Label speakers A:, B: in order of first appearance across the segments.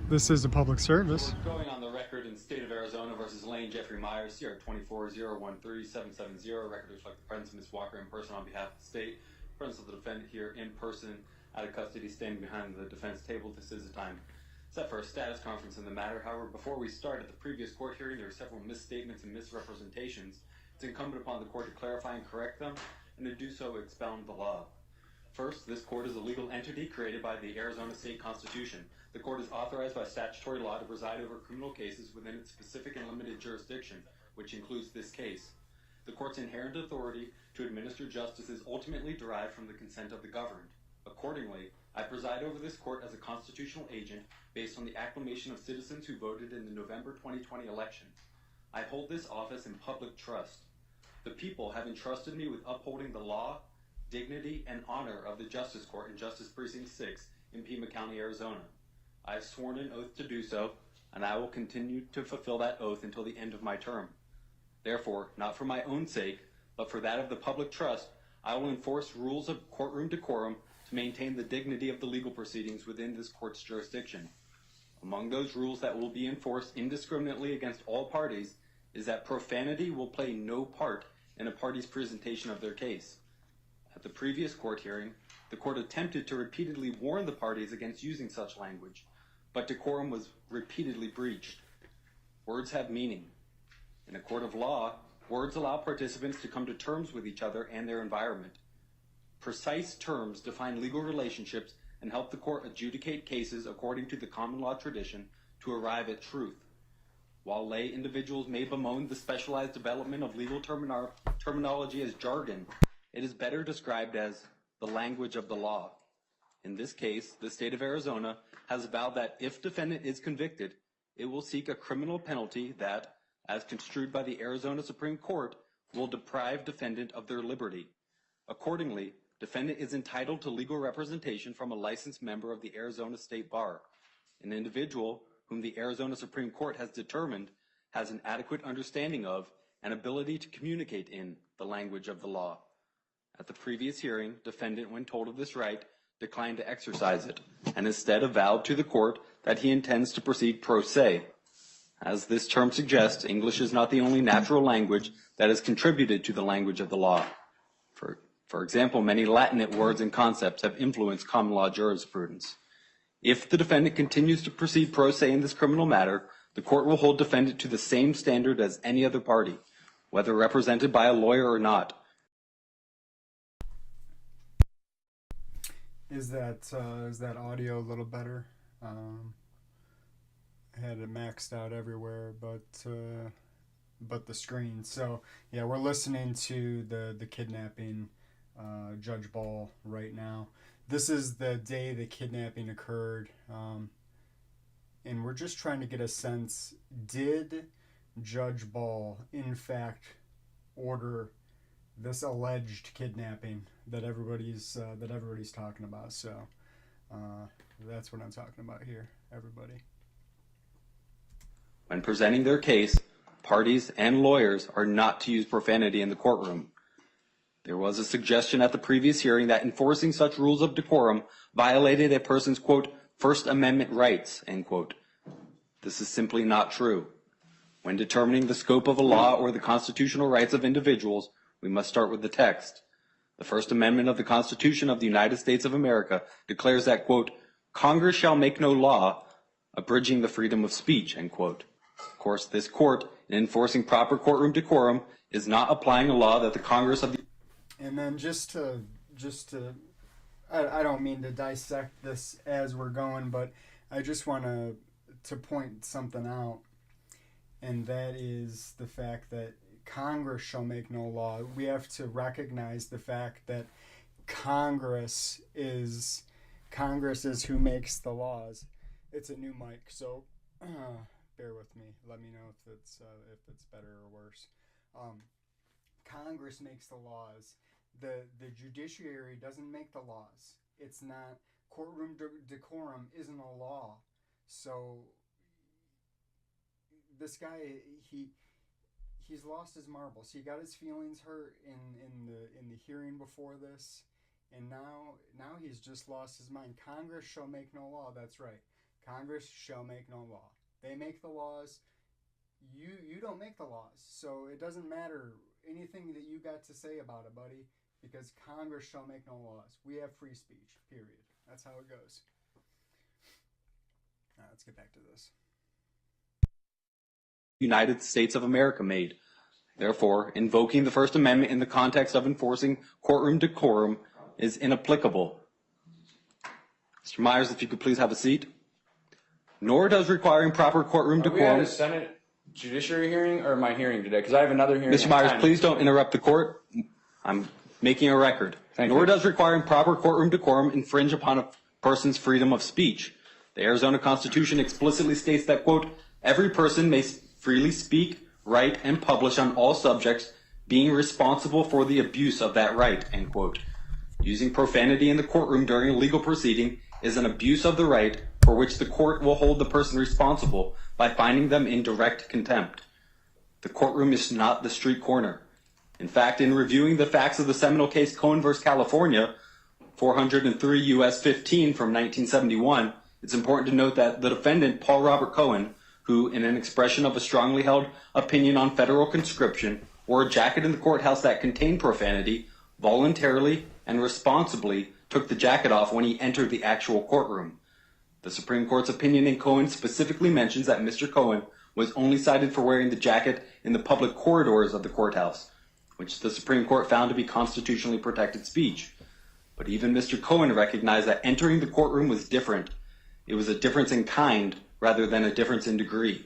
A: This is a public service.
B: We're going on the record in State of Arizona versus Lane Jeffrey Myers, here at 24013770. Record reflect the presence of Ms. Walker in person on behalf of the state. Presence of the defendant here in person, out of custody, standing behind the defense table. This is the time set for a status conference in the matter. However, before we start, at the previous court hearing, there were several misstatements and misrepresentations. It's incumbent upon the court to clarify and correct them, and to do so, expound the law. First, this court is a legal entity created by the Arizona State Constitution. The court is authorized by statutory law to preside over criminal cases within its specific and limited jurisdiction, which includes this case. The court's inherent authority to administer justice is ultimately derived from the consent of the governed. Accordingly, I preside over this court as a constitutional agent based on the acclamation of citizens who voted in the November 2020 election. I hold this office in public trust. The people have entrusted me with upholding the law, dignity, and honor of the Justice Court in Justice Precinct 6 in Pima County, Arizona. I have sworn an oath to do so, and I will continue to fulfill that oath until the end of my term. Therefore, not for my own sake, but for that of the public trust, I will enforce rules of courtroom decorum to maintain the dignity of the legal proceedings within this court's jurisdiction. Among those rules that will be enforced indiscriminately against all parties is that profanity will play no part in a party's presentation of their case. At the previous court hearing, the court attempted to repeatedly warn the parties against using such language, but decorum was repeatedly breached. Words have meaning. In a court of law, words allow participants to come to terms with each other and their environment. Precise terms define legal relationships and help the court adjudicate cases according to the common law tradition to arrive at truth. While lay individuals may bemoan the specialized development of legal terminology as jargon, it is better described as the language of the law. In this case, the state of Arizona has vowed that if defendant is convicted, it will seek a criminal penalty that, as construed by the Arizona Supreme Court, will deprive defendant of their liberty. Accordingly, defendant is entitled to legal representation from a licensed member of the Arizona State Bar, an individual whom the Arizona Supreme Court has determined has an adequate understanding of and ability to communicate in the language of the law. At the previous hearing, defendant, when told of this right, declined to exercise it, and instead avowed to the court that he intends to proceed pro se. As this term suggests, English is not the only natural language that has contributed to the language of the law. For example, many Latinate words and concepts have influenced common law jurisprudence. If the defendant continues to proceed pro se in this criminal matter, the court will hold defendant to the same standard as any other party, whether represented by a lawyer or not.
A: Is that audio a little better? I had it maxed out everywhere, but the screen. So yeah, we're listening to the kidnapping, Judge Ball right now. This is the day the kidnapping occurred, and we're just trying to get a sense: did Judge Ball in fact order this alleged kidnapping that everybody's talking about? So that's what I'm talking about here, everybody.
B: When presenting their case, parties and lawyers are not to use profanity in the courtroom. There was a suggestion at the previous hearing that enforcing such rules of decorum violated a person's, quote, First Amendment rights, end quote. This is simply not true. When determining the scope of a law or the constitutional rights of individuals, we must start with the text. The First Amendment of the Constitution of the United States of America declares that, quote, Congress shall make no law abridging the freedom of speech, end quote. Of course, this court, in enforcing proper courtroom decorum, is not applying a law that the Congress of the...
A: And then just to I don't mean to dissect this as we're going, but I just want to point something out, and that is the fact that Congress shall make no law. We have to recognize the fact that Congress is who makes the laws. It's a new mic, so bear with me. Let me know if it's better or worse. Congress makes the laws. The judiciary doesn't make the laws. It's not courtroom decorum isn't a law. So this guy he's lost his marbles. He got his feelings hurt in the hearing before this, and now he's just lost his mind. Congress shall make no law. That's right. Congress shall make no law. They make the laws. You don't make the laws. So it doesn't matter anything that you got to say about it, buddy, because Congress shall make no laws. We have free speech, period. That's how it goes. All right, let's get back to this.
B: United States of America made. Therefore, invoking the First Amendment in the context of enforcing courtroom decorum is inapplicable. Mr. Myers, if you could please have a seat. Nor does requiring proper courtroom
C: Are we at
B: decorum...
C: a Senate judiciary hearing, or am I hearing today? Because I have another hearing.
B: Mr. Myers, please don't interrupt the court. I'm making a record.
C: Thank
B: Nor
C: you.
B: does requiring proper courtroom decorum infringe upon a person's freedom of speech. The Arizona Constitution explicitly states that, quote, every person may freely speak, write, and publish on all subjects, being responsible for the abuse of that right, end quote. Using profanity in the courtroom during a legal proceeding is an abuse of the right for which the court will hold the person responsible by finding them in direct contempt. The courtroom is not the street corner. In fact, in reviewing the facts of the seminal case Cohen v. California, 403 U.S. 15 from 1971, it's important to note that the defendant, Paul Robert Cohen, who, in an expression of a strongly held opinion on federal conscription, wore a jacket in the courthouse that contained profanity, voluntarily and responsibly took the jacket off when he entered the actual courtroom. The Supreme Court's opinion in Cohen specifically mentions that Mr. Cohen was only cited for wearing the jacket in the public corridors of the courthouse, which the Supreme Court found to be constitutionally protected speech. But even Mr. Cohen recognized that entering the courtroom was different. It was a difference in kind rather than a difference in degree.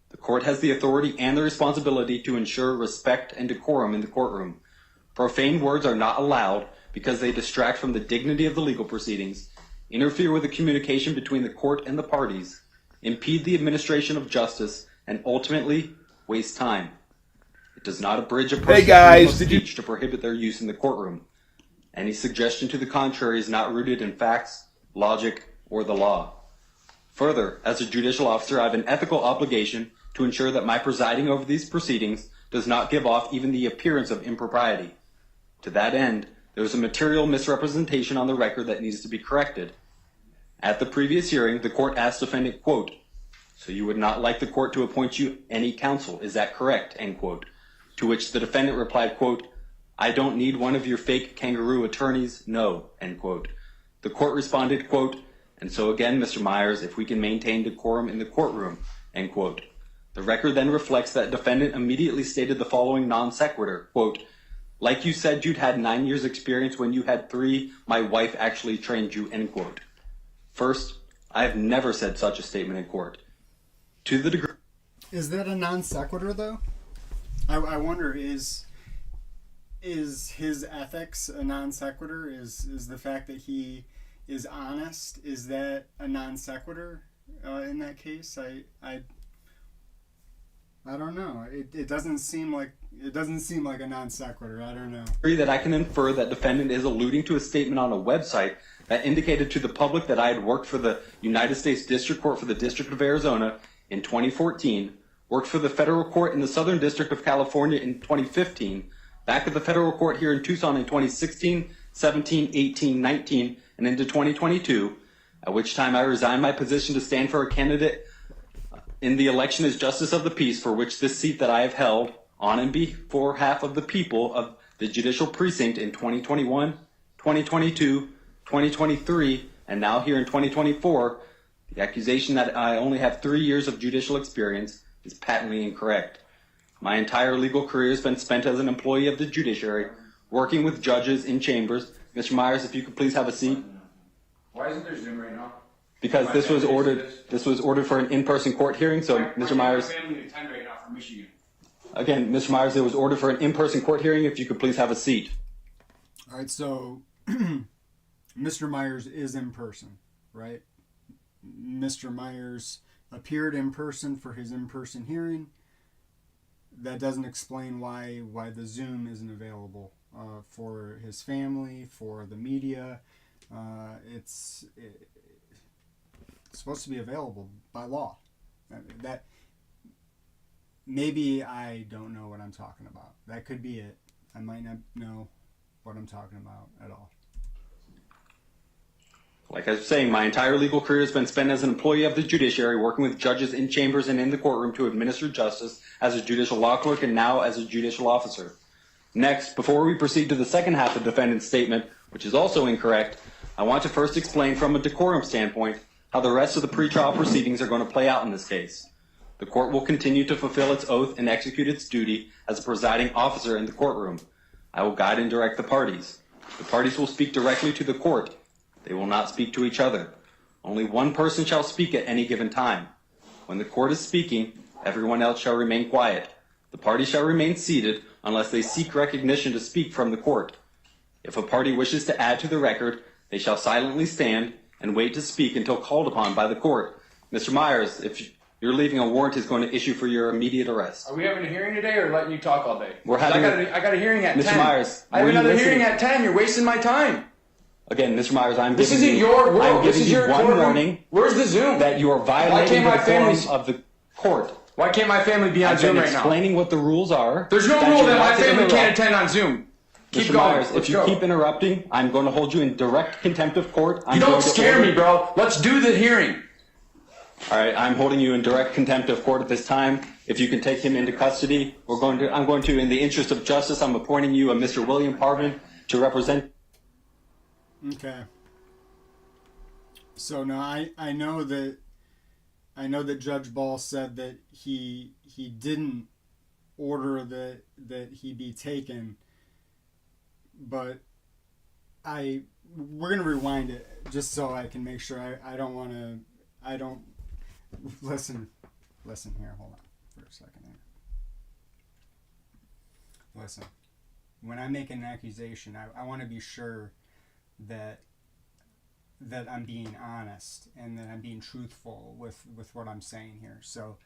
B: The court has the authority and the responsibility to ensure respect and decorum in the courtroom. Profane words are not allowed because they distract from the dignity of the legal proceedings, interfere with the communication between the court and the parties, impede the administration of justice, and ultimately waste time. It does not abridge a person's freedom of speech to prohibit their use in the courtroom. Any suggestion to the contrary is not rooted in facts, logic, or the law. Further, as a judicial officer, I have an ethical obligation to ensure that my presiding over these proceedings does not give off even the appearance of impropriety. To that end, there was a material misrepresentation on the record that needs to be corrected. At the previous hearing, the court asked defendant, quote, so you would not like the court to appoint you any counsel, is that correct, end quote. To which the defendant replied, quote, I don't need one of your fake kangaroo attorneys, no, end quote. The court responded, quote, and so again, Mr. Myers, if we can maintain decorum in the courtroom, end quote. The record then reflects that defendant immediately stated the following non sequitur, quote, like you said you'd had 9 years experience when you had 3, my wife actually trained you, end quote. First, I have never said such a statement in court. To the degree...
A: Is that a non sequitur, though? I wonder, is his ethics a non sequitur? Is the fact that he is honest, is that a non sequitur in that case? I don't know. It doesn't seem like a non sequitur. I don't know.
B: That I can infer that defendant is alluding to a statement on a website that indicated to the public that I had worked for the United States District Court for the District of Arizona in 2014, worked for the federal court in the Southern District of California in 2015, back at the federal court here in Tucson in 2016, 17, 18, 19, and into 2022, at which time I resigned my position to stand for a candidate in the election as Justice of the Peace, for which this seat that I have held on and before half of the people of the judicial precinct in 2021, 2022, 2023, and now here in 2024, the accusation that I only have 3 years of judicial experience is patently incorrect. My entire legal career has been spent as an employee of the judiciary, working with judges in chambers. Mr. Myers, if you could please have a seat.
C: Why isn't there Zoom right now?
B: Because this was ordered for an in-person court hearing, so Mr. Myers...
C: My family attend right now from Michigan.
B: Again, Mr. Myers, it was ordered for an in-person court hearing. If you could please have a seat.
A: All right, so Mr. Myers is in person, right? Mr. Myers appeared in person for his in-person hearing. That doesn't explain why the Zoom isn't available for his family, for the media. It's supposed to be available by law. That maybe I don't know what I'm talking about. That could be it. I might not know what I'm talking about at all.
B: Like I was saying, my entire legal career has been spent as an employee of the judiciary, working with judges in chambers and in the courtroom to administer justice as a judicial law clerk and now as a judicial officer. Next, before we proceed to the second half of the defendant's statement, which is also incorrect, I want to first explain from a decorum standpoint how the rest of the pretrial proceedings are going to play out in this case. The court will continue to fulfill its oath and execute its duty as a presiding officer in the courtroom. I will guide and direct the parties. The parties will speak directly to the court. They will not speak to each other. Only one person shall speak at any given time. When the court is speaking, everyone else shall remain quiet. The parties shall remain seated unless they seek recognition to speak from the court. If a party wishes to add to the record, they shall silently stand and wait to speak until called upon by the court. Mr. Myers, if you're leaving, a warrant is going to issue for your immediate arrest.
C: Are we having a hearing today or letting you talk all day?
B: I
C: got a hearing at
B: Mr.
C: 10.
B: Myers,
C: I have
B: were you
C: another
B: listening?
C: hearing at 10. You're wasting my time.
B: Again, Mr. Myers,
C: This isn't your world.
B: I'm
C: This
B: giving
C: is
B: you
C: your
B: one
C: courtroom.
B: warning
C: Where's the Zoom?
B: that you are violating the decorum of the court.
C: Why can't my family be on
B: I've
C: Zoom
B: been
C: right now?
B: explaining what the rules are.
C: There's no
B: that
C: rule
B: you're
C: that my
B: not to
C: family
B: interrupt.
C: can't attend on Zoom. Keep
B: Mr.
C: going.
B: Myers,
C: Let's
B: if you
C: go.
B: keep interrupting, I'm going to hold you in direct contempt of court.
C: You don't scare me, bro. Let's do the hearing.
B: All right, I'm holding you in direct contempt of court at this time. If you can take him into custody, I'm going to, in the interest of justice, I'm appointing you a Mr. William Parvin to represent.
A: Okay. So now I know that Judge Ball said that he didn't order that he be taken, but we're gonna rewind it just so I can make sure I don't listen here, hold on for a second here. Listen, when I make an accusation, I want to be sure that I'm being honest and that I'm being truthful with what I'm saying here. So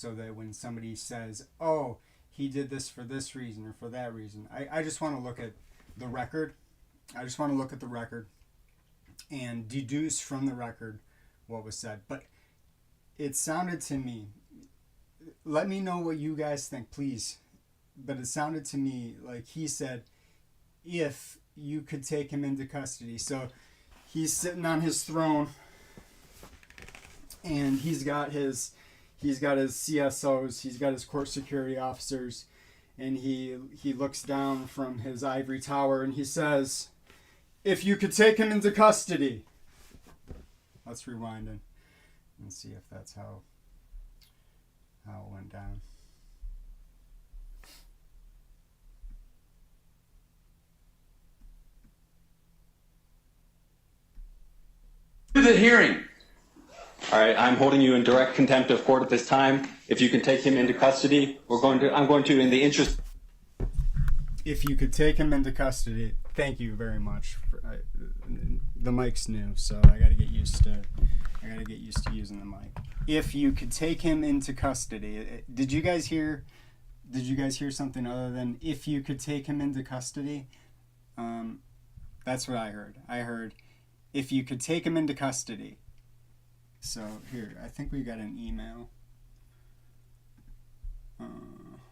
A: that when somebody says, oh, he did this for this reason or for that reason, I just want to look at the record. I just want to look at the record and deduce from the record what was said. But it sounded to me, let me know what you guys think, please. But it sounded to me like he said, if you could take him into custody. So he's sitting on his throne and he's got his CSOs, he's got his court security officers, and he looks down from his ivory tower and he says, if you could take him into custody. Let's rewind it and see if that's how it went down.
C: Do the hearing.
B: All right, I'm holding you in direct contempt of court at this time. If you can take him into custody, I'm going to, in the interest.
A: If you could take him into custody, thank you very much. The mic's new, so I got to get used to using the mic. If you could take him into custody, did you guys hear something other than if you could take him into custody? That's what I heard. I heard if you could take him into custody. So here, I think we got an email.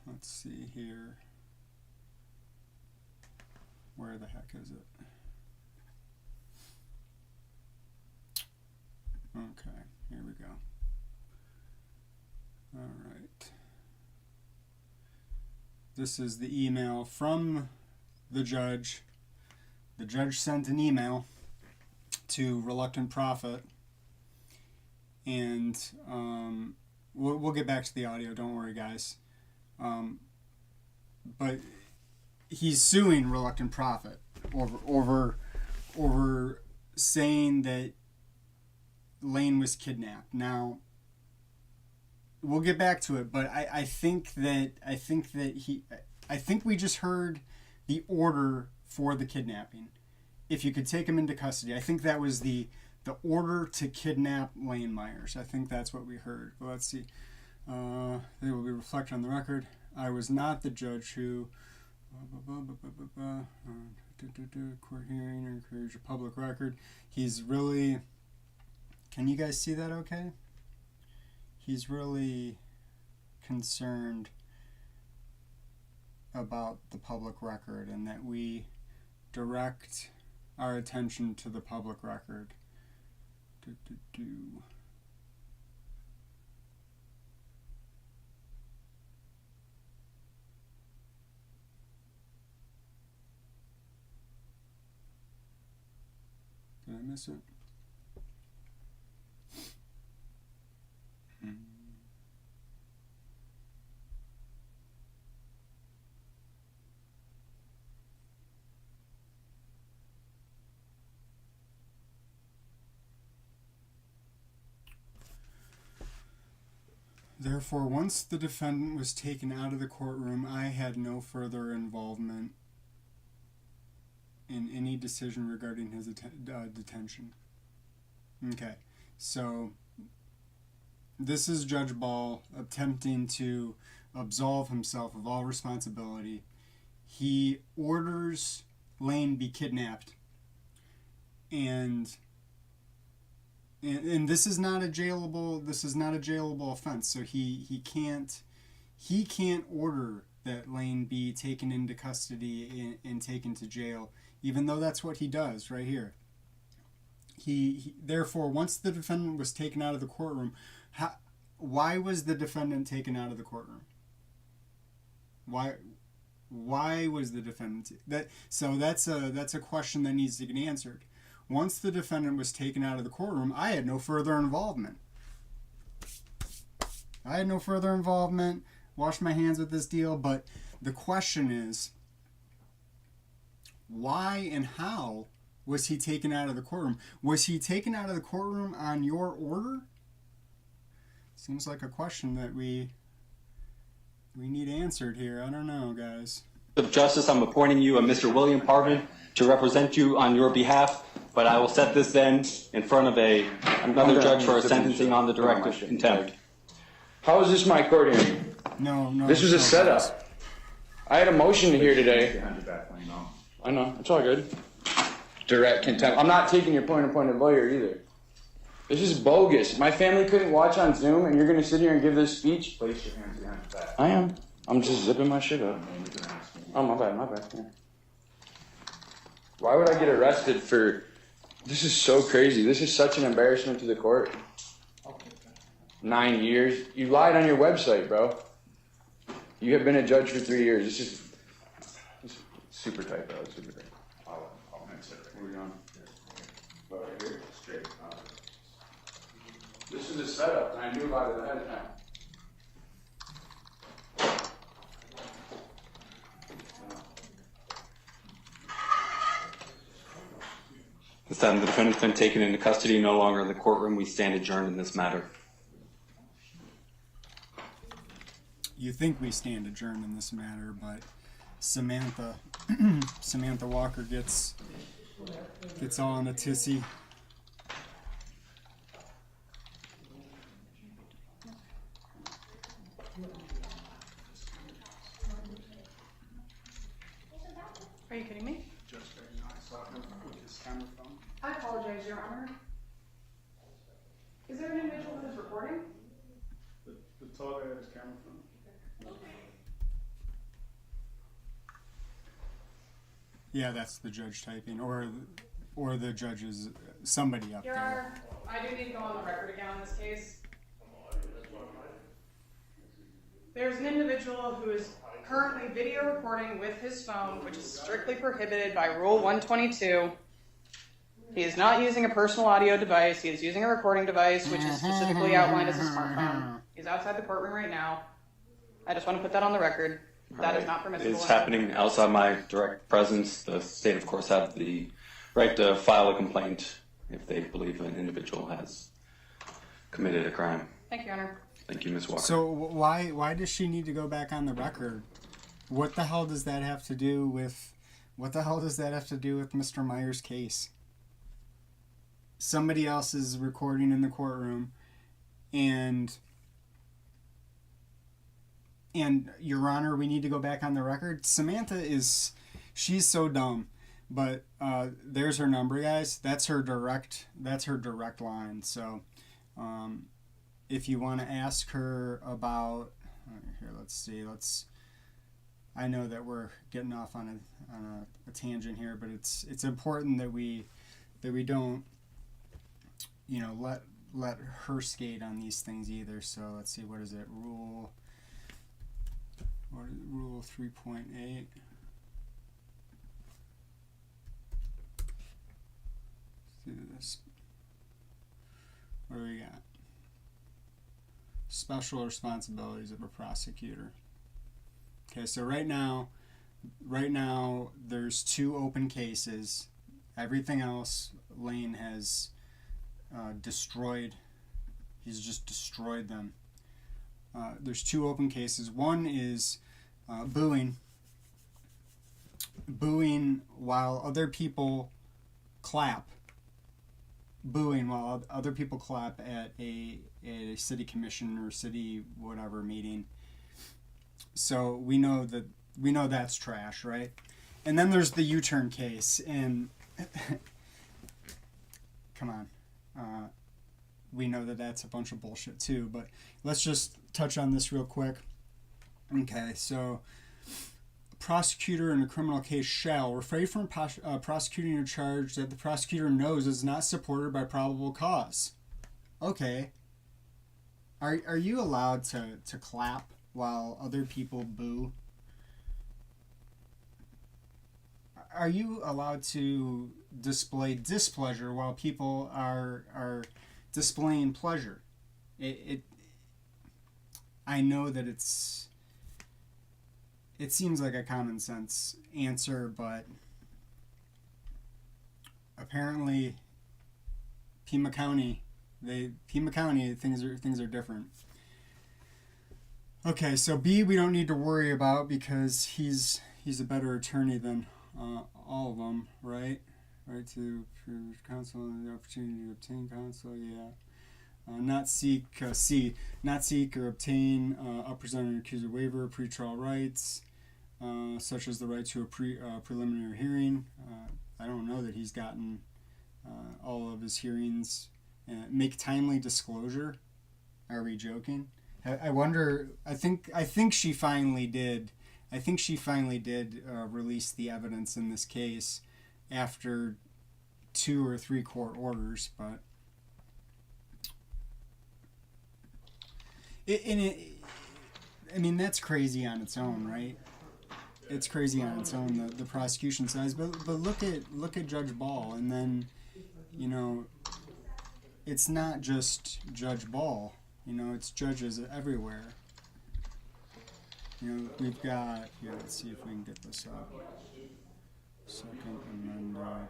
A: Let's see here. Where the heck is it? Okay, here we go. All right. This is the email from the judge. The judge sent an email to Reluctant Prophet, and we'll get back to the audio. Don't worry, guys. But he's suing Reluctant Prophet over saying that Lane was kidnapped. Now, we'll get back to it, but I think we just heard the order for the kidnapping. If you could take him into custody, I think that was the order to kidnap Lane Myers. I think that's what we heard. Well, let's see. They will be reflected on the record. I was not the judge who court hearing or encourage a public record. He's really. Can you guys see that okay? He's really concerned about the public record and that we direct our attention to the public record. Did I miss it? Therefore, once the defendant was taken out of the courtroom, I had no further involvement in any decision regarding his detention. Okay, so this is Judge Ball attempting to absolve himself of all responsibility. He orders Lane be kidnapped, and this is not a jailable offense. So he can't order that Lane be taken into custody and taken to jail, even though that's what he does right here. He therefore, once the defendant was taken out of the courtroom, why was the defendant taken out of the courtroom? Why was the defendant that's a question that needs to get answered. Once the defendant was taken out of the courtroom, I had no further involvement. Washed my hands with this deal, but the question is, why and how was he taken out of the courtroom? Was he taken out of the courtroom on your order? Seems like a question that we need answered here. I don't know, guys.
B: Of Justice, I'm appointing you a Mr. William Parvin to represent you on your behalf, but I will set this then in front of another judge for a sentencing on the direct contempt.
C: How is this my court hearing?
A: No.
C: This was a setup. I had a motion to hear today. I know, it's all good. Direct contempt. I'm not taking your point-appointed lawyer either. This is bogus. My family couldn't watch on Zoom, and you're going to sit here and give this speech?
D: Place your hands behind your back.
C: I am. I'm just zipping my shit up. Oh, my bad. Yeah. Why would I get arrested for... This is so crazy. This is such an embarrassment to the court. 9 years. You lied on your website, bro. You have been a judge for 3 years. This is super tight, bro. Super tight.
D: I'll consider it.
C: Where are we going?
D: Right here, straight.
C: This is a setup, and I knew about it ahead of time.
B: This time the defendant's been taken into custody, no longer in the courtroom. We stand adjourned in this matter.
A: You think we stand adjourned in this matter, but Samantha Walker gets all in a tizzy.
E: Are you kidding me?
A: Just I saw him with his camera phone.
E: I apologize, Your Honor. Is there an individual who's recording?
A: The tall guy had his camera phone. Yeah, that's the judge typing, or the judge's somebody up
E: Your
A: there.
E: Honor, I do need to go on the record again on this case. There's an individual who is currently video recording with his phone, which is strictly prohibited by Rule 122. He is not using a personal audio device. He is using a recording device, which is specifically outlined as a smartphone. He's outside the courtroom right now. I just want to put that on the record. That is not permissible.
B: It's happening outside my direct presence. The state, of course, have the right to file a complaint if they believe an individual has committed a crime.
E: Thank you, Your Honor.
B: Thank you, Ms. Walker.
A: So why does she need to go back on the record? What the hell does that have to do with Mr. Meyer's case? Somebody else is recording in the courtroom, and Your Honor, we need to go back on the record. Samantha she's so dumb, but there's her number, guys. That's her direct line. So if you want to ask her about here, let's see. I know that we're getting off on a tangent here, but it's important that we don't let her skate on these things either. So let's see, what is it? Rule 3.8. Do this. What do we got? Special responsibilities of a prosecutor. Okay, so right now there's 2 open cases. Everything else Lane has destroyed. He's just destroyed them. There's 2 open cases. One is booing while other people clap. Booing while other people clap at a city commission or city whatever meeting. So we know that's trash, right? And then there's the U-turn case, and come on, we know that's a bunch of bullshit too. But let's just touch on this real quick. Okay, so prosecutor in a criminal case shall refrain from prosecuting a charge that the prosecutor knows is not supported by probable cause. Okay. Are you allowed to clap while other people boo? Are you allowed to display displeasure while people are displaying pleasure? I know that it seems like a common sense answer, but apparently Pima County things are different. Okay, so B we don't need to worry about because he's a better attorney than all of them, right? Right to counsel and the opportunity to obtain counsel, yeah. Not seek or obtain unrepresented accuser waiver, pretrial rights, such as the right to a preliminary hearing. I don't know that he's gotten all of his hearings. Make timely disclosure. Are we joking? I wonder. I think she finally did. I think she finally did release the evidence in this case after 2 or 3 court orders, but. I mean, that's crazy on its own, right? It's crazy on its own, the prosecution size. But look at Judge Ball, and then, it's not just Judge Ball. It's judges everywhere. We've got let's see if we can get this up. Second Amendment.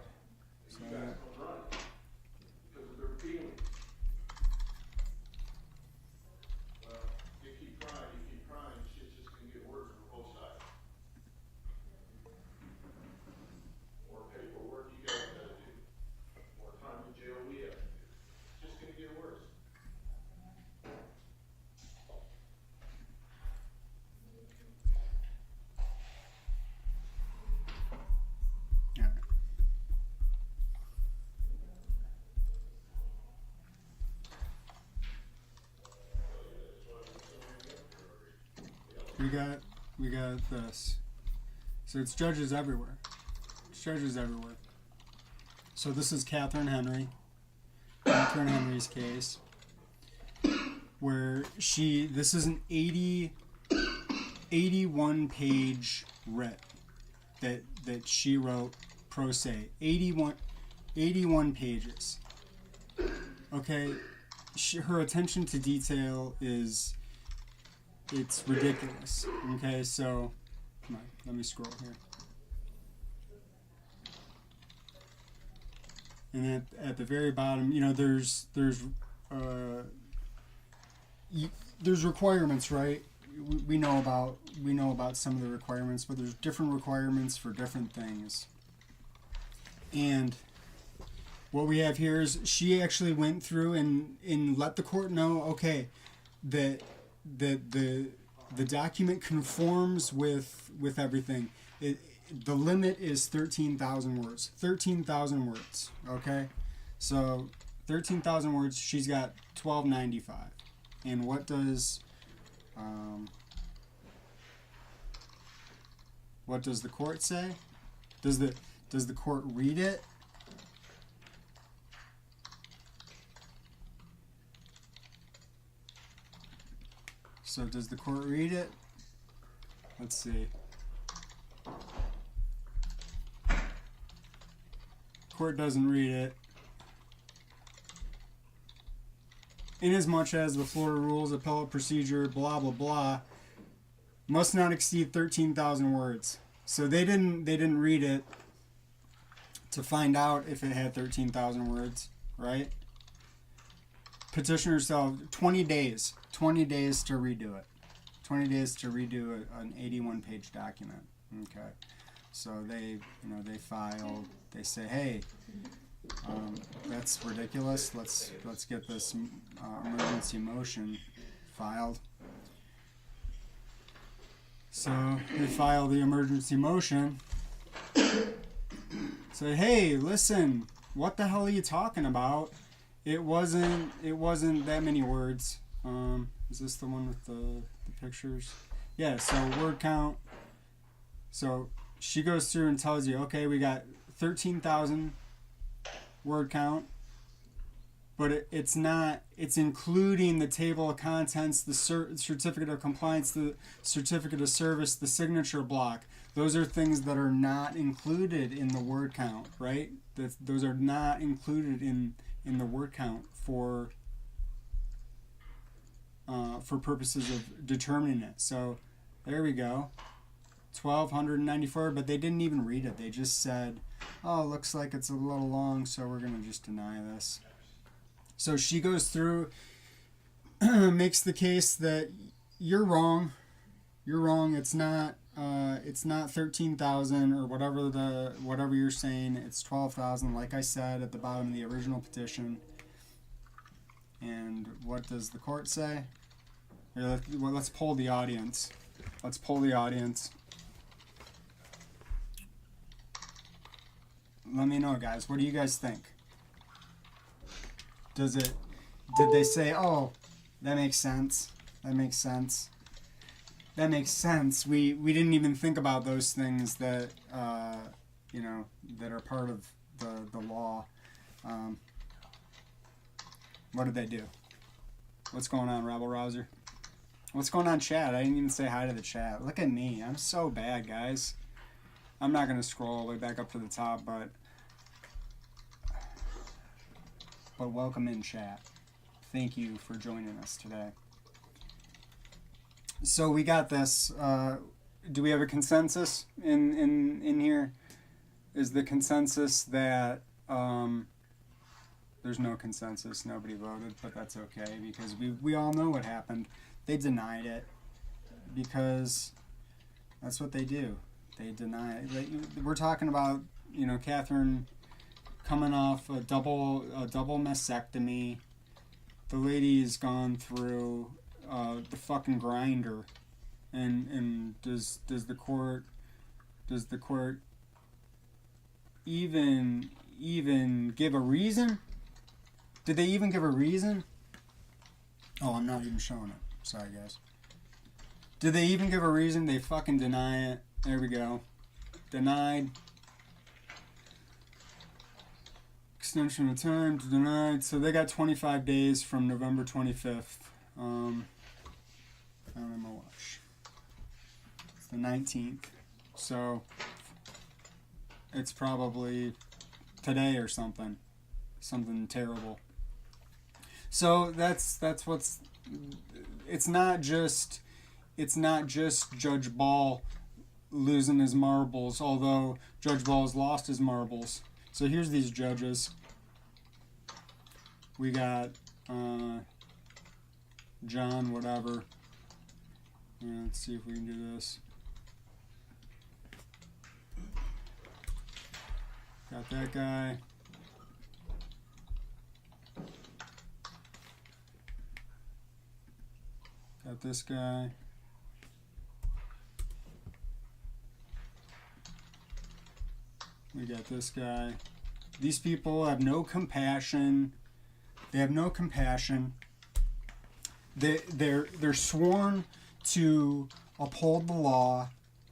A: We got this. So it's judges everywhere. It's judges everywhere. So this is Katherine Henry's case, where this is an 81 page writ that she wrote pro se. 81 pages. Okay, her attention to detail it's ridiculous. Okay, so come on, let me scroll here. And at the very bottom, there's requirements, right? We know about some of the requirements, but there's different requirements for different things. And what we have here is she actually went through and let the court know, okay, that the document conforms with everything. The limit is 13,000 words. 13,000 words. Okay, so 13,000 words. She's got 1295. And what does the court say? Does the court read it? So does the court read it? Let's see. Court doesn't read it. Inasmuch as the Florida Rules Appellate Procedure, blah blah blah, must not exceed 13,000 words. So they didn't read it to find out if it had 13,000 words, right? Petitioner shall 20 days to redo it. 20 days to redo an 81-page document. Okay. So they filed. They say, hey, that's ridiculous. Let's get this emergency motion filed. So they file the emergency motion. Say, hey, listen, what the hell are you talking about? It wasn't that many words. Is this the one with the pictures? Yeah, so word count. So she goes through and tells you, okay, we got 13,000 word count, but it's including the table of contents, the certificate of compliance, the certificate of service, the signature block. Those are things that are not included in the word count, right? Those are not included in the word count for purposes of determining it. So there we go, 1,294, but they didn't even read it. They just said, oh, looks like it's a little long, so we're going to just deny this. So she goes through, makes the case that you're wrong. It's not 13,000 or whatever you're saying. It's 12,000, like I said at the bottom of the original petition. And what does the court say? Here, let's poll the audience. Let me know, guys. What do you guys think? Did they say, oh, that makes sense. We didn't even think about those things that, that are part of the law. What did they do? What's going on, Rabble Rouser? What's going on, chat? I didn't even say hi to the chat. Look at me. I'm so bad, guys. I'm not going to scroll all the way back up to the top, but welcome in, chat. Thank you for joining us today. So we got this. Do we have a consensus in here? Is the consensus that there's no consensus? Nobody voted, but that's okay because we all know what happened. They denied it because that's what they do. They deny it. We're talking about Katherine coming off a double mastectomy. The lady's gone through the fucking grinder, and does the court even give a reason? Did they even give a reason? Oh, I'm not even showing it. Sorry, guys. Did they even give a reason? They fucking deny it. There we go. Denied. Extension of time denied. So they got 25 days from November 25th. I don't have my watch. It's the 19th. So it's probably today or something. Something terrible. So that's what's. It's not just Judge Ball losing his marbles, although Judge Ball has lost his marbles. So here's these judges. We got John whatever. Let's see if we can do this. Got that guy. Got this guy. We got this guy. These people have no compassion. They have no compassion. They're sworn to uphold the law,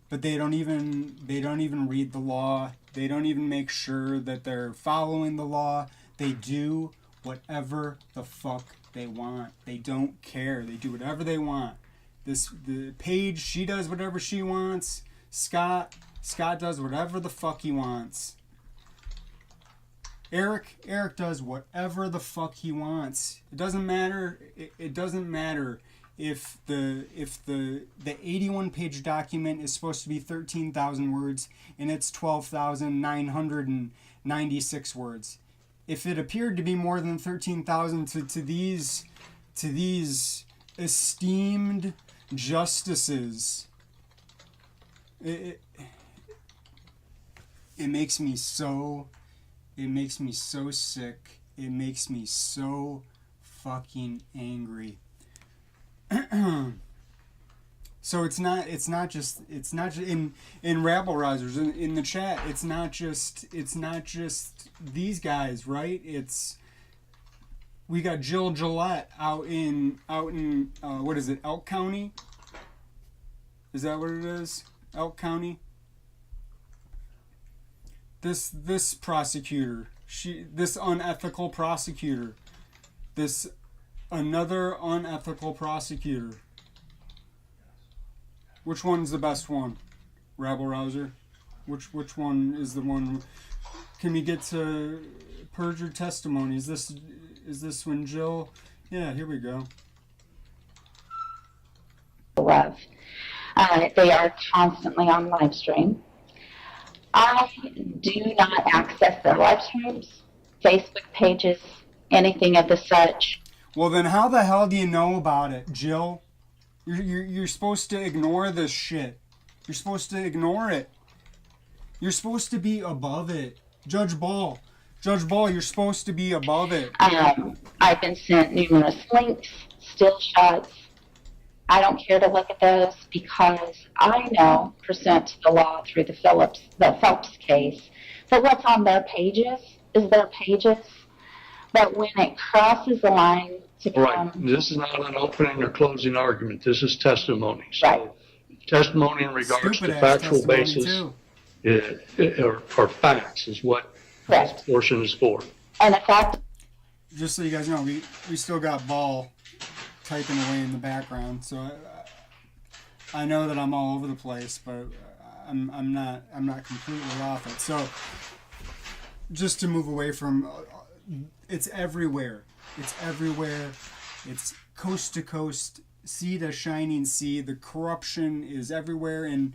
A: but they don't even read the law. They don't even make sure that they're following the law. They do whatever the fuck they want. They don't care. They do whatever they want. the Paige, she does whatever she wants. Scott does whatever the fuck he wants. Eric does whatever the fuck he wants. It doesn't matter. It doesn't matter if the 81-page document is supposed to be 13,000 words and it's 12,996 words. If it appeared to be more than 13,000 to these esteemed justices, it makes me so sick. It makes me so fucking angry. So it's not just in rabble rousers in the chat. It's not just these guys, right? We got Jill Gillette out in what is it, Elk County? Is that what it is? Elk County? This prosecutor, this unethical prosecutor, another unethical prosecutor. Which one's the best one? Rabble rouser? Which one is the one? Can we get to perjured testimony? Is this when Jill? Yeah, here we go.
F: Love. They are constantly on live stream. I do not access their live streams, Facebook pages, anything of the such.
A: Well, then how the hell do you know about it, Jill? You're supposed to ignore this shit. You're supposed to ignore it. You're supposed to be above it. Judge Ball, you're supposed to be above it.
F: I've been sent numerous links, still shots. I don't care to look at those because I know, pursuant to the law through the Phelps case, that what's on their pages is their pages. But when it crosses the line to come...
G: Right. This is not an opening or closing argument. This is testimony. So
F: right.
G: Testimony in regards to factual basis or facts is what
F: Correct.
G: This portion is for.
F: And the fact...
A: Just so you guys know, we still got Ball typing away in the background, so I know that I'm all over the place, but I'm not completely off it. So just to move away from, it's everywhere. It's coast to coast, sea to shining sea. The corruption is everywhere, and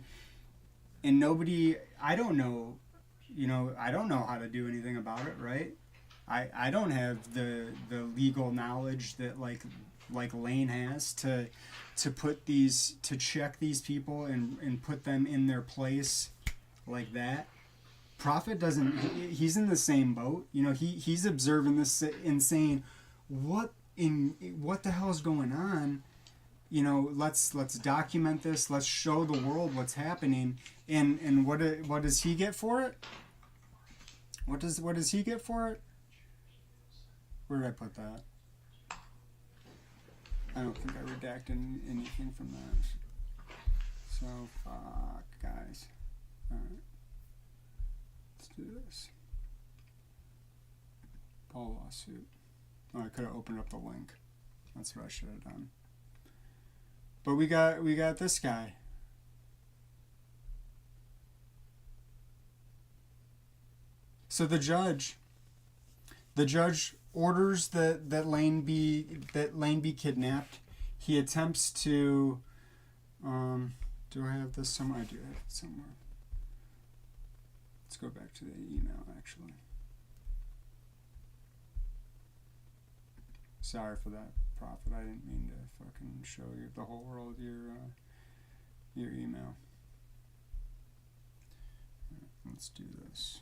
A: nobody. I don't know how to do anything about it, right? I don't have the legal knowledge that like Lane has to check these people and put them in their place like that. Prophet doesn't. He's in the same boat. He's observing this and saying, what the hell is going on? Let's document this. Let's show the world what's happening. And what does he get for it? What does he get for it? Where did I put that? I don't think I redacted anything from that. So, fuck, guys. Alright. Let's do this. Paul lawsuit. Oh, I could have opened up the link. That's what I should have done. But we got this guy. So the judge orders that Lane be kidnapped. He attempts to do I have this somewhere? I do have it somewhere. Let's go back to the email actually. Sorry for that, Prophet. I didn't mean to fucking show you the whole world your email. Let's do this.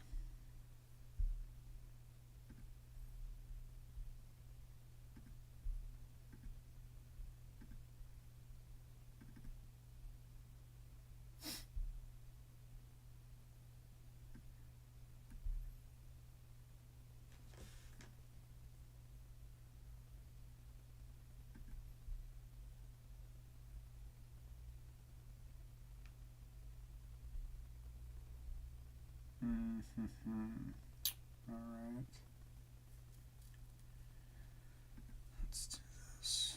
A: All right. Let's do this.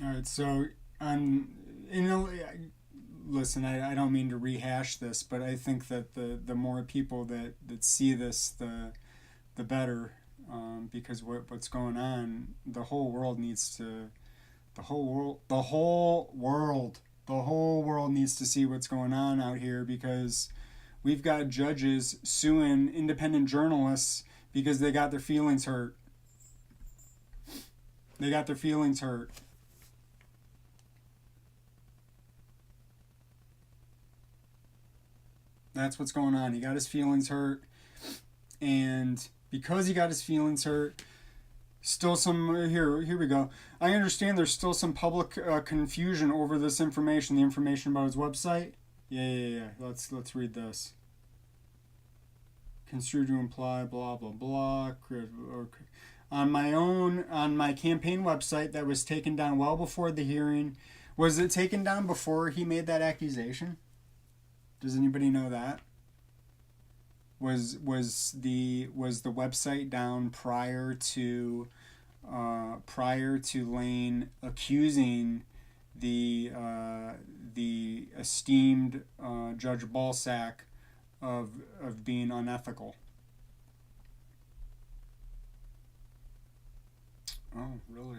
A: All right, so listen, I don't mean to rehash this, but I think that the more people that see this, the better, because what's going on, the whole world needs to, the whole world needs to see what's going on out here, because we've got judges suing independent journalists because they got their feelings hurt. They got their feelings hurt. That's what's going on. He got his feelings hurt, and because he got his feelings hurt, still some here we go. I understand there's still some public confusion over this information, the information about his website. Yeah. Let's read this. Construed to imply blah blah blah. On my campaign website that was taken down well before the hearing. Was it taken down before he made that accusation? Does anybody know that? Was the website down prior to Lane accusing the esteemed Judge Ballsac of being unethical? Oh, really?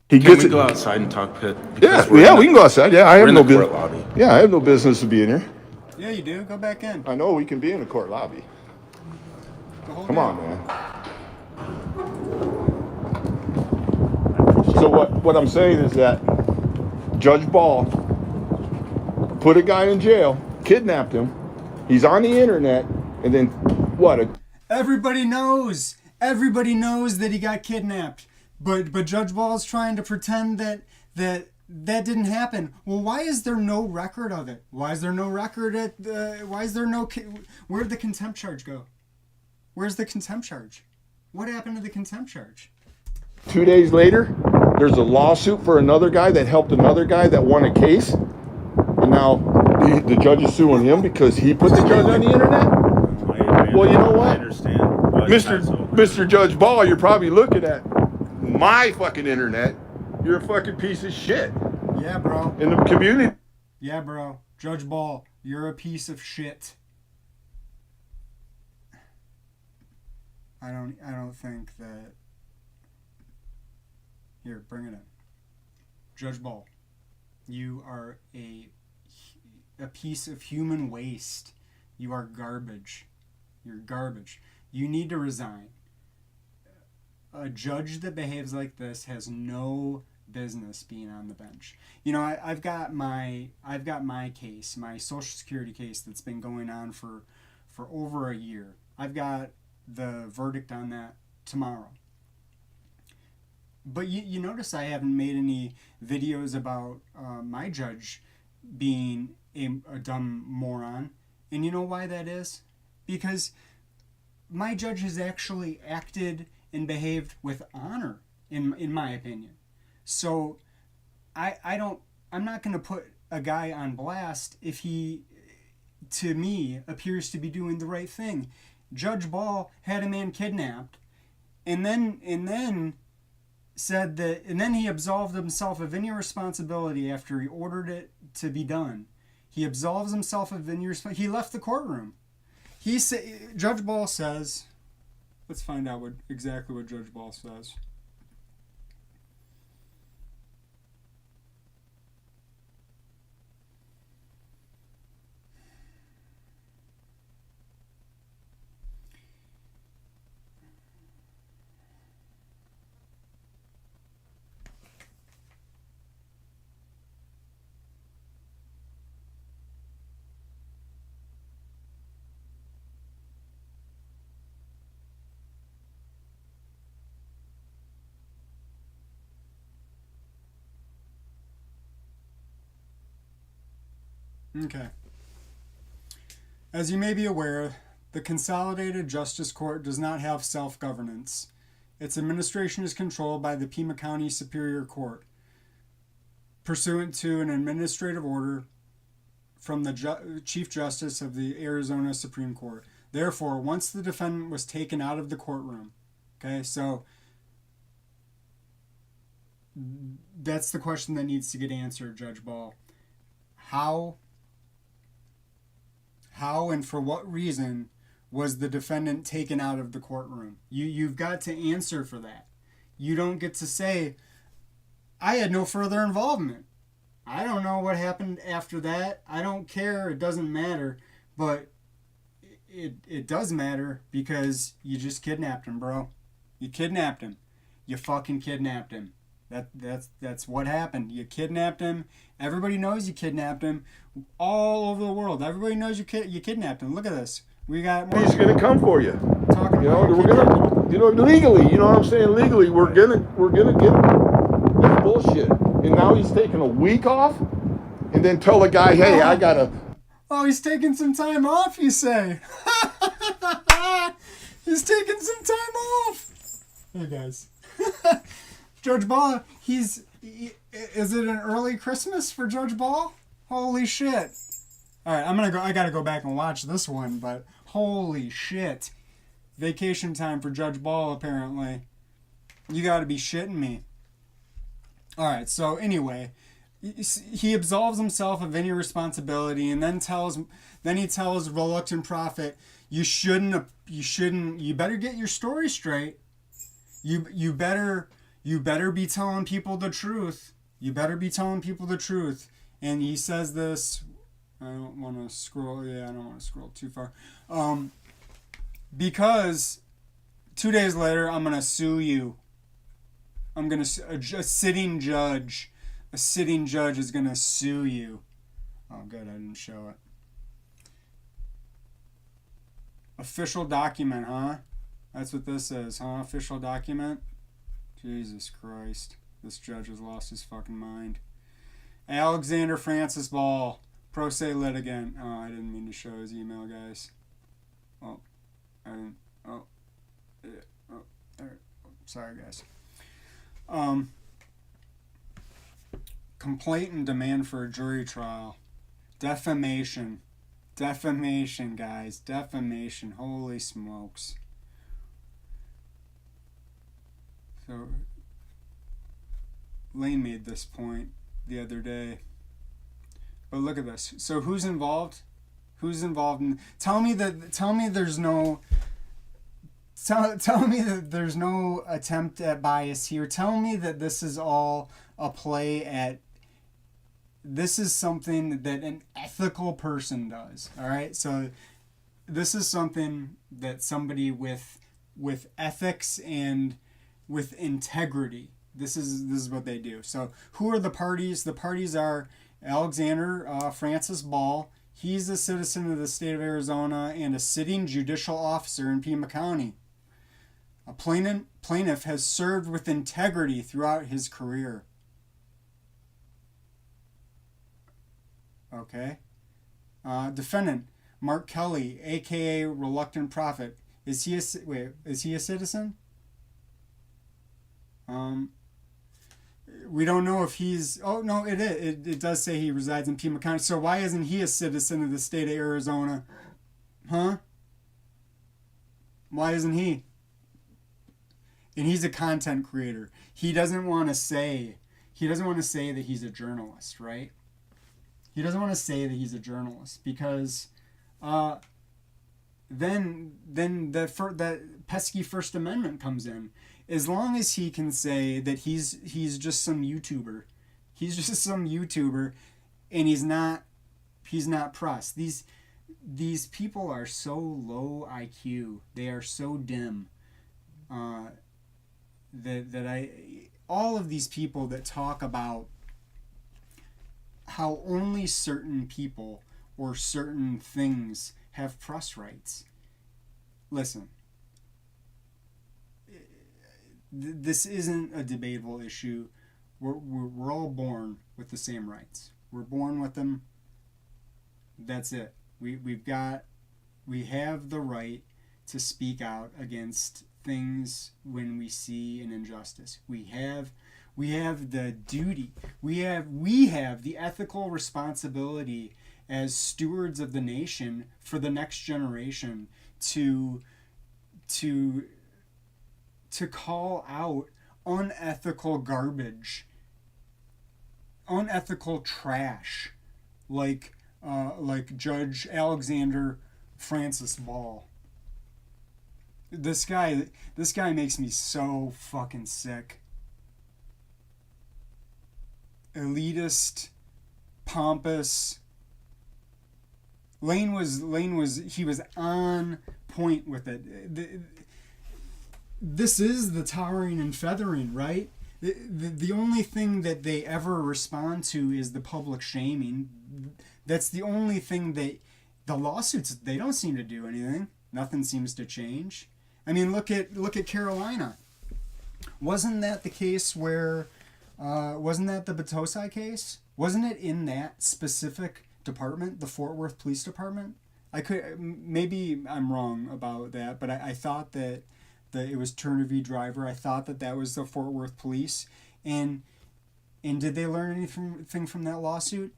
H: Can we go outside and talk, Pitt?
I: Yeah, we can go outside. Yeah, I have no business.
H: Lobby.
I: Yeah, I have no business to be in here.
A: Yeah, you do. Go back in.
I: I know we can be in the court lobby. Come on, man. So what I'm saying is that Judge Ball put a guy in jail, kidnapped him. He's on the internet, and then what?
A: Everybody knows that he got kidnapped. But Judge Ball's trying to pretend that didn't happen. Well, why is there no record of it? Why is there no record where'd the contempt charge go? Where's the contempt charge? What happened to the contempt charge?
I: 2 days later, there's a lawsuit for another guy that helped another guy that won a case. And now the judge is suing him because he put the judge on the internet? Well, you know what?
H: I understand.
I: Mr. Judge Ball, you're probably looking at my fucking internet. You're a fucking piece of shit.
A: Yeah, bro.
I: In the community.
A: Yeah, bro. Judge Ball, you're a piece of shit. I don't think that. Here, bring it in. Judge Ball, you are a piece of human waste. You are garbage. You're garbage. You need to resign. A judge that behaves like this has no business being on the bench. You know, I've got my case, my Social Security case that's been going on for over a year. I've got the verdict on that tomorrow. But you notice I haven't made any videos about my judge being a dumb moron. And you know why that is? Because my judge has actually acted and behaved with honor, in my opinion. So I'm not going to put a guy on blast if he, to me, appears to be doing the right thing. Judge Ball had a man kidnapped, and then said that, and then he absolved himself of any responsibility after he ordered it to be done. He absolves himself of any responsibility. He left the courtroom. Judge Ball says, let's find out exactly what Judge Ball says. Okay. As you may be aware, the Consolidated Justice Court does not have self-governance. Its administration is controlled by the Pima County Superior Court. pursuant to an administrative order from the Chief Justice of the Arizona Supreme Court. Therefore, once the defendant was taken out of the courtroom, okay, so that's the question that needs to get answered, Judge Ball. How and for what reason was the defendant taken out of the courtroom? You've got to answer for that. You don't get to say, I had no further involvement. I don't know what happened after that. I don't care. It doesn't matter. But it does matter because you just kidnapped him, bro. You kidnapped him. You fucking kidnapped him. That's what happened. You kidnapped him. Everybody knows you kidnapped him. All over the world. Everybody knows you kidnapped him. Look at this. We got more.
I: He's gonna come for you.
A: Talking
I: You know,
A: about
I: we're gonna, you know, legally. You know what I'm saying? Legally, we're gonna get this bullshit. And now he's taking a week off, and then tell the guy, hey, I gotta.
A: Oh, he's taking some time off. You say? He's taking some time off. Hey guys. Judge Ball, is it an early Christmas for Judge Ball? Holy shit. Alright, I gotta go back and watch this one, but holy shit. Vacation time for Judge Ball, apparently. You gotta be shitting me. Alright, so anyway, he absolves himself of any responsibility and then he tells reluctant prophet, you better get your story straight. You better be telling people the truth. You better be telling people the truth. And he says this, I don't want to scroll too far. Because 2 days later, I'm going to sue you. A sitting judge is going to sue you. Oh, good, I didn't show it. Official document, huh? That's what this is, huh? Official document? Jesus Christ. This judge has lost his fucking mind. Alexander Francis Ball, pro se litigant. Oh, I didn't mean to show his email, guys. Oh, I didn't. Oh, yeah. Oh, there. Sorry, guys. Complaint and demand for a jury trial. Defamation. Defamation, guys. Defamation. Holy smokes. So, Lane made this point the other day. But look at this. So who's involved? Who's involved in? Tell me there's no attempt at bias here. Tell me that this is all a play at. This is something that an ethical person does. All right. So this is something that somebody with ethics and with integrity. This is what they do. So who are the parties? The parties are Alexander Francis Ball. He's a citizen of the state of Arizona and a sitting judicial officer in Pima County. A plaintiff has served with integrity throughout his career. Okay. Defendant Mark Kelly, aka Reluctant Prophet. Is he a citizen? We don't know if he's. Oh no, it is. It does say he resides in Pima County. So why isn't he a citizen of the state of Arizona? Huh? Why isn't he? And he's a content creator. He doesn't want to say that he's a journalist, right? He doesn't want to say that he's a journalist because then that pesky First Amendment comes in. As long as he can say that he's just some YouTuber. He's just some YouTuber and he's not press. These people are so low IQ. They are so dim. All of these people that talk about how only certain people or certain things have press rights. Listen, this isn't a debatable issue. We're all born with the same rights. We're born with them. That's it. We have the right to speak out against things when we see an injustice. We have the duty. We have the ethical responsibility as stewards of the nation for the next generation to call out unethical garbage, unethical trash, like Judge Alexander Ball. This guy makes me so fucking sick. Elitist, pompous. Lane was on point with it. This is the tarring and feathering, right? The only thing that they ever respond to is the public shaming. That's the only thing the lawsuits, they don't seem to do anything. Nothing seems to change. I mean, look at Carolina. Wasn't that the case where wasn't that the Ballsac case? Wasn't it in that specific department, the Fort Worth Police Department? Maybe I'm wrong about that, but I thought that it was Turner v. Driver. I thought that was the Fort Worth Police. And did they learn anything from that lawsuit?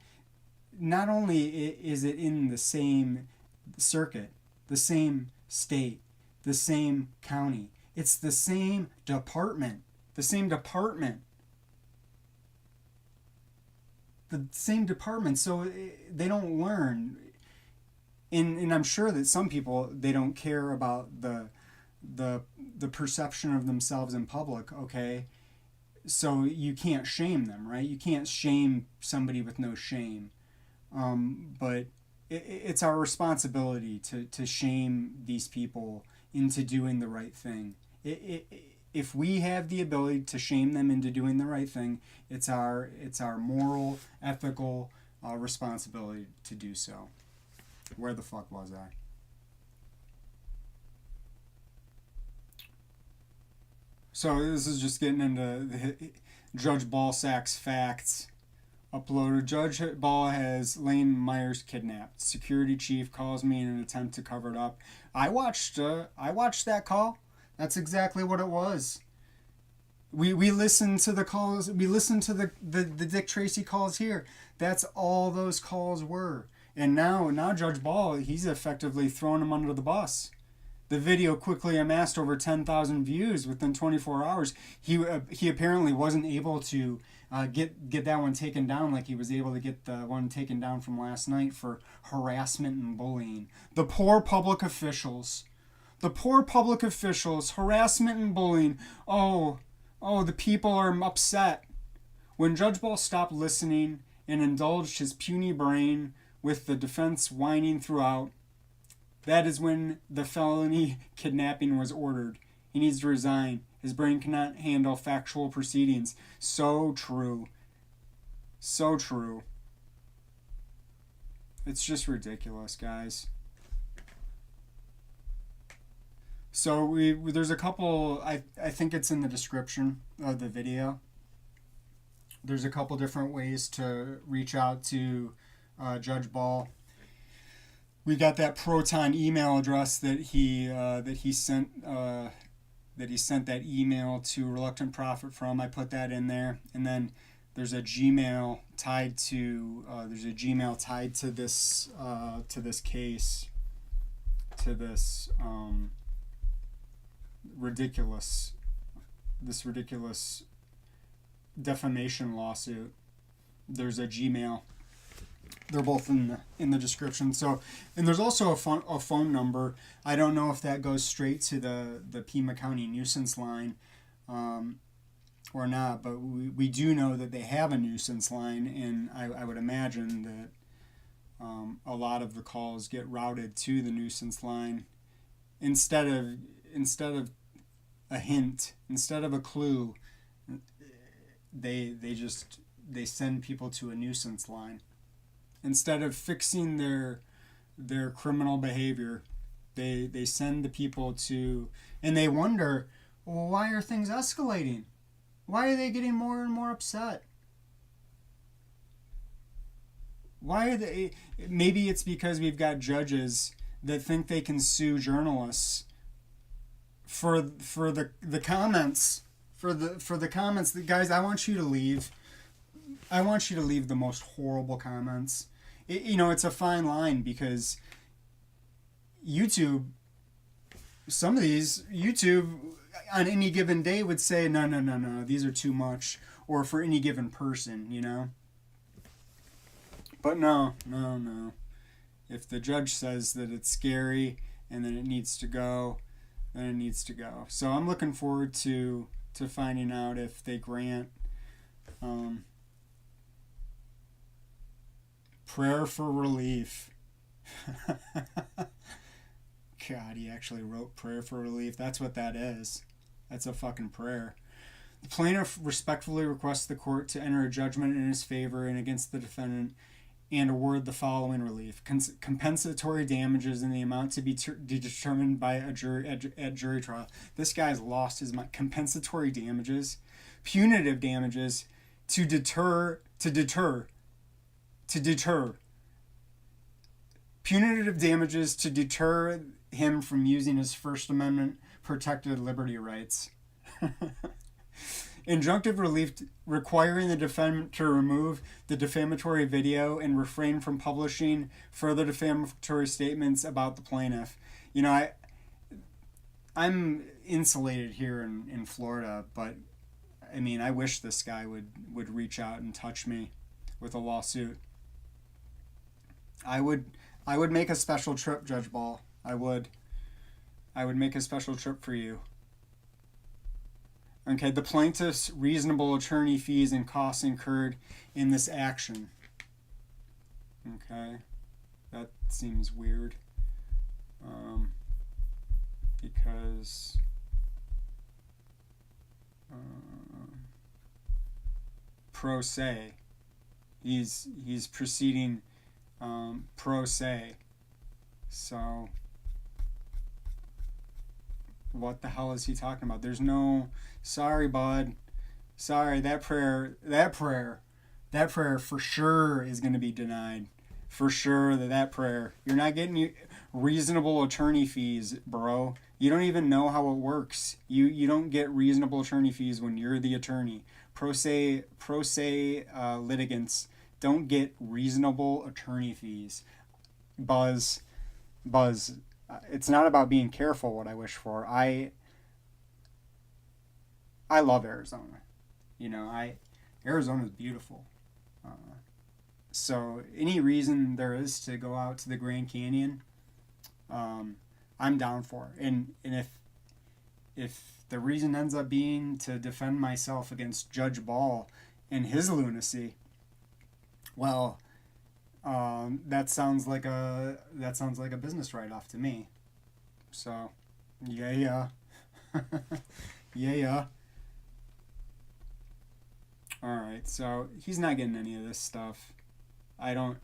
A: Not only is it in the same circuit, the same state, the same county, it's the same department. The same department. So they don't learn. And I'm sure that some people, they don't care about the perception of themselves in public, okay? So you can't shame them, right? You can't shame somebody with no shame. But it's our responsibility to shame these people into doing the right thing. If we have the ability to shame them into doing the right thing, it's our moral, ethical responsibility to do so. Where the fuck was I? So this is just getting into Judge Ballsac's facts. Uploaded. Judge Ball has Lane Myers kidnapped. Security chief calls me in an attempt to cover it up. I watched that call. That's exactly what it was. We listened to the calls. We listened to the Dick Tracy calls here. That's all those calls were. And now Judge Ball, he's effectively throwing him under the bus. The video quickly amassed over 10,000 views within 24 hours. He apparently wasn't able to get that one taken down like he was able to get the one taken down from last night for harassment and bullying. The poor public officials, harassment and bullying. Oh, the people are upset. When Judge Ball stopped listening and indulged his puny brain with the defense whining throughout, that is when the felony kidnapping was ordered. He needs to resign. His brain cannot handle factual proceedings. So true. So true. It's just ridiculous, guys. So there's a couple, I think it's in the description of the video. There's a couple different ways to reach out to Judge Ball. We got that Proton email address that he sent that email to Reluctant Prophet from. I put that in there, and then there's a Gmail tied to this case, to this ridiculous defamation lawsuit. There's a Gmail. They're both in the description. So, and there's also a phone number. I don't know if that goes straight to the Pima County Nuisance line or not, but we do know that they have a nuisance line, and I would imagine that a lot of the calls get routed to the nuisance line instead of a hint, instead of a clue. They send people to a nuisance line. Instead of fixing their criminal behavior, they send the people to, and they wonder, well, why are things escalating? Why are they getting more and more upset? Why are they? Maybe it's because we've got judges that think they can sue journalists for the comments, for the comments, guys, I want you to leave. I want you to leave the most horrible comments. It's a fine line because YouTube, some of these, YouTube on any given day would say, no, these are too much, or for any given person, But no. If the judge says that it's scary and that it needs to go, then it needs to go. So I'm looking forward to finding out if they grant prayer for relief. God, he actually wrote prayer for relief. That's what that is. That's a fucking prayer. The plaintiff respectfully requests the court to enter a judgment in his favor and against the defendant and award the following relief. Compensatory damages in the amount to be determined by a jury at jury trial. This guy's lost his mind. Compensatory damages. Punitive damages to deter. Punitive damages to deter him from using his First Amendment protected liberty rights. Injunctive relief requiring the defendant to remove the defamatory video and refrain from publishing further defamatory statements about the plaintiff. I'm insulated here in Florida, but I wish this guy would reach out and touch me with a lawsuit. I would make a special trip, Judge Ball. I would make a special trip for you. Okay, the plaintiff's reasonable attorney fees and costs incurred in this action. Okay, that seems weird. Because pro se, he's proceeding pro se. So what the hell is he talking about? There's no, sorry, bud. Sorry, that prayer for sure is going to be denied. For sure that prayer. You're not getting reasonable attorney fees, bro. You don't even know how it works. You don't get reasonable attorney fees when you're the attorney. Pro se litigants don't get reasonable attorney fees. Buzz, it's not about being careful what I wish for. I love Arizona. Arizona's beautiful. So any reason there is to go out to the Grand Canyon, I'm down for it. And if the reason ends up being to defend myself against Judge Ball and his lunacy, well, that sounds like a business write-off to me. So, yeah. yeah. All right, so he's not getting any of this stuff. I don't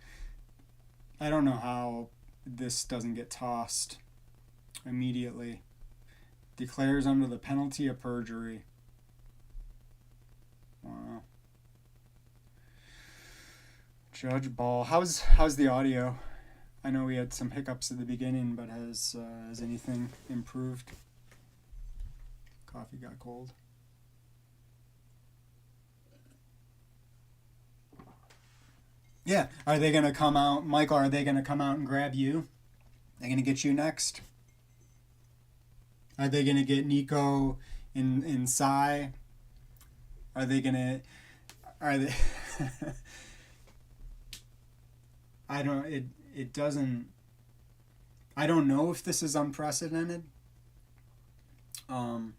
A: know how this doesn't get tossed immediately. Declares under the penalty of perjury. Wow. Judge Ball. How's the audio? I know we had some hiccups at the beginning, but has anything improved? Coffee got cold. Yeah. Are they going to come out, Michael, are they going to come out and grab you? Are they going to get you next? Are they going to get Nico and Sai? Are they... I don't know if this is unprecedented. I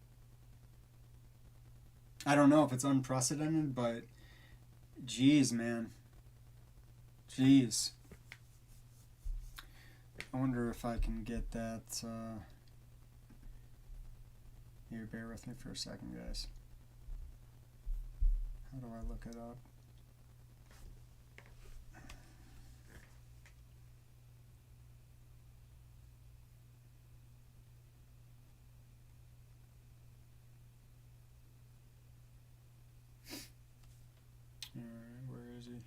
A: don't know if it's unprecedented, but geez, man. Jeez. I wonder if I can get that. Here, bear with me for a second, guys. How do I look it up? Alright, where is he?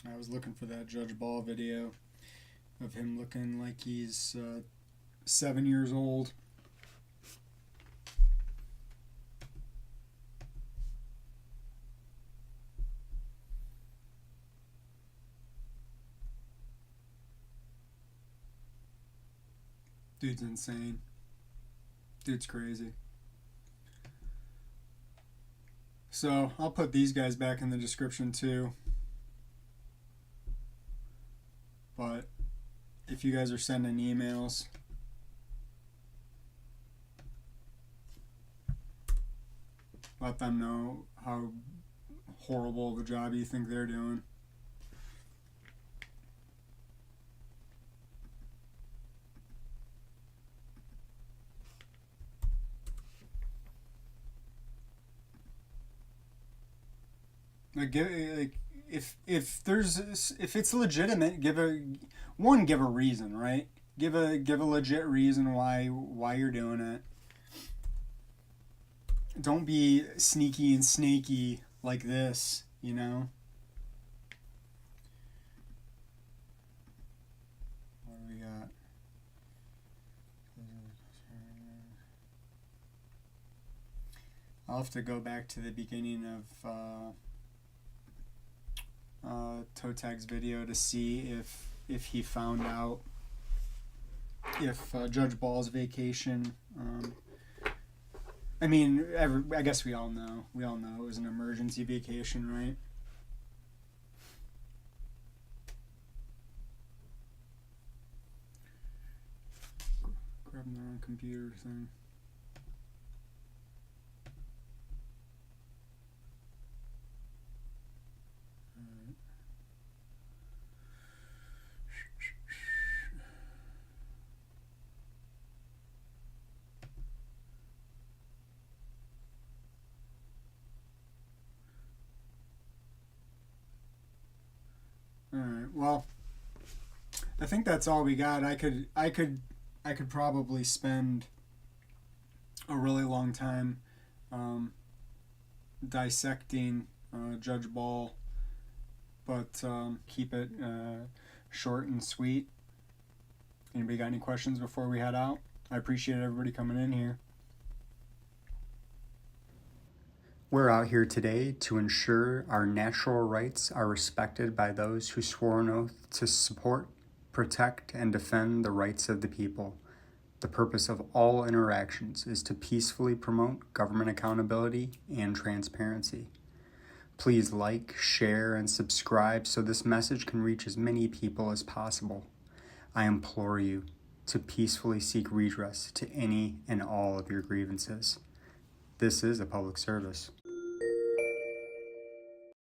A: I was looking for that Judge Ball video of him looking like he's 7 years old. Dude's insane. Dude's crazy. So I'll put these guys back in the description too. But if you guys are sending emails, let them know how horrible of a job you think they're doing. Like, if it's legitimate, give a reason, right? Give a legit reason why you're doing it. Don't be sneaky and snaky like this, you know? What do we got? I'll have to go back to the beginning of Totag's video to see if he found out if Judge Ball's vacation. I mean, I guess we all know it was an emergency vacation, right? Grabbing the wrong computer thing. Alright, well, I think that's all we got. I could probably spend a really long time dissecting Judge Ball, but keep it short and sweet. Anybody got any questions before we head out? I appreciate everybody coming in here. We're out here today to ensure our natural rights are respected by those who swore an oath to support, protect, and defend the rights of the people. The purpose of all interactions is to peacefully promote government accountability and transparency. Please like, share, and subscribe so this message can reach as many people as possible. I implore you to peacefully seek redress to any and all of your grievances. This is a public service.